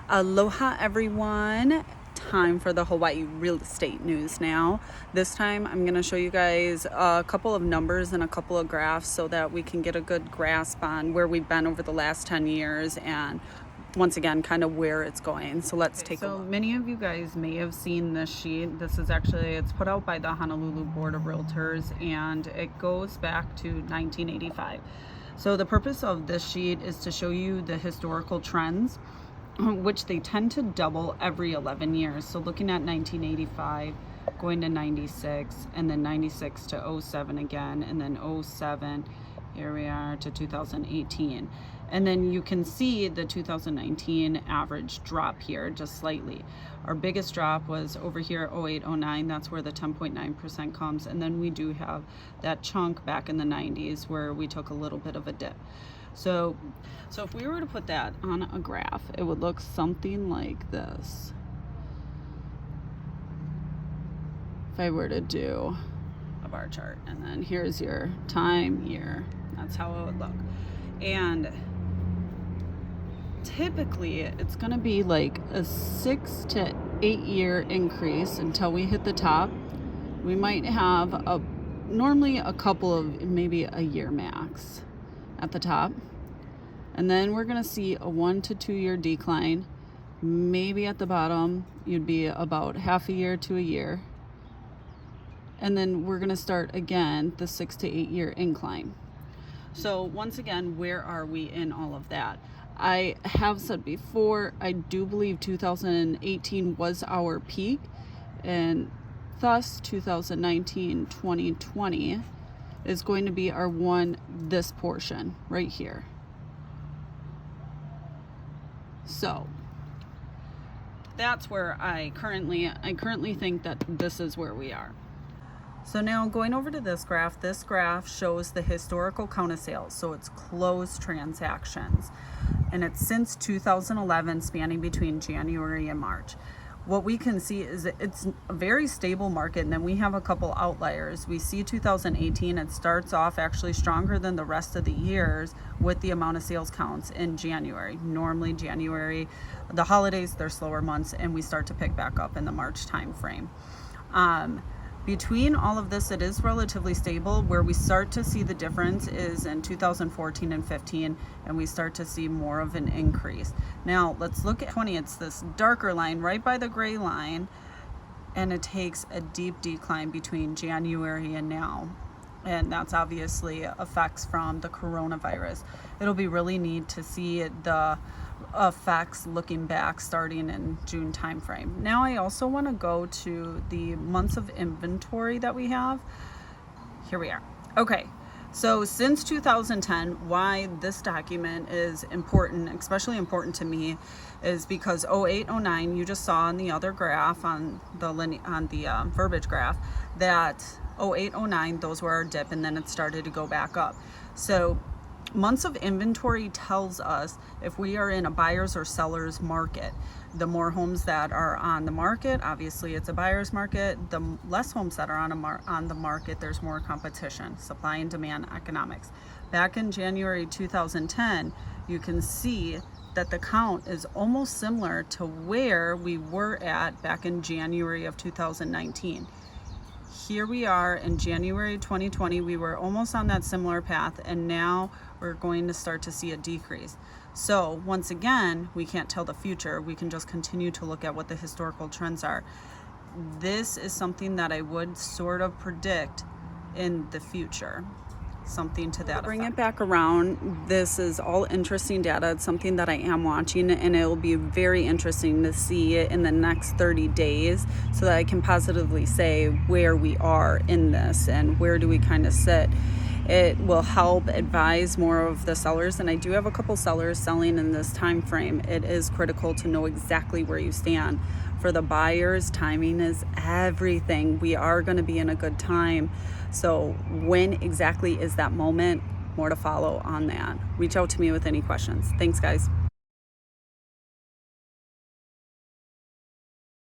Aloha everyone. Time for the Hawaii real estate news now. This time I'm going to show you guys a couple of numbers and a couple of graphs so that we can get a good grasp on where we've been over the last 10 years and once again kind of where it's going. So let's take a look. So many of you guys may have seen this sheet. This is actually, it's put out by the Honolulu Board of Realtors and it goes back to 1985. So the purpose of this sheet is to show you the historical trends, which they tend to double every 11 years. So looking at 1985, going to 96, and then 96 to 07 again, and then 07, here we are to 2018. And then you can see the 2019 average drop here just slightly. Our biggest drop was over here 08-09, that's where the 10.9% comes. And then we do have that chunk back in the 90s where we took a little bit of a dip. So if we were to put that on a graph, it would look something like this. If I were to do a bar chart, and then here's your time year, that's how it would look. And typically it's going to be like a 6 to 8 year increase until we hit the top. We might have normally a couple of, maybe a year max at the top, and then we're going to see a 1 to 2 year decline. Maybe at the bottom you'd be about half a year to a year, and then we're going to start again the 6 to 8 year incline. So once again, where are we in all of that? I have said before, I do believe 2018 was our peak, and thus 2019-2020 is going to be our this portion right here. So that's where I currently think that this is where we are. So now going over to this graph shows the historical count of sales. So it's closed transactions, and it's since 2011, spanning between January and March. What we can see is that it's a very stable market, and then we have a couple outliers. We see 2018, it starts off actually stronger than the rest of the years with the amount of sales counts in January. Normally January, the holidays, they're slower months, and we start to pick back up in the March time frame. Between all of this, it is relatively stable. Where we start to see the difference is in 2014 and 15, and we start to see more of an increase. Now let's look at 20. It's this darker line right by the gray line, and it takes a deep decline between January and now. And that's obviously effects from the coronavirus. It'll be really neat to see the effects looking back starting in June timeframe. Now I also want to go to the months of inventory that we have. Here we are. Okay, so since 2010, why this document is important, especially important to me, is because 08-09, you just saw on the other graph, on the verbiage graph, that 08-09, those were our dip, and then it started to go back up. So months of inventory tells us if we are in a buyer's or seller's market. The more homes that are on the market, obviously it's a buyer's market. The less homes that are on the market, there's more competition. Supply and demand economics. Back in January 2010, you can see that the count is almost similar to where we were at back in January of 2019. Here we are in January 2020, we were almost on that similar path, and now we're going to start to see a decrease. So once again, we can't tell the future. We can just continue to look at what the historical trends are. This is something that I would sort of predict in the future. Something to that bring effect. It back around. This is all interesting data. It's something that I am watching, and it will be very interesting to see it in the next 30 days so that I can positively say where we are in this and where do we kind of sit. It will help advise more of the sellers, and I do have a couple sellers selling in this time frame. It is critical to know exactly where you stand. For the buyers, timing is everything. We are going to be in a good time. So when exactly is that moment? More to follow on that. Reach out to me with any questions. Thanks, guys.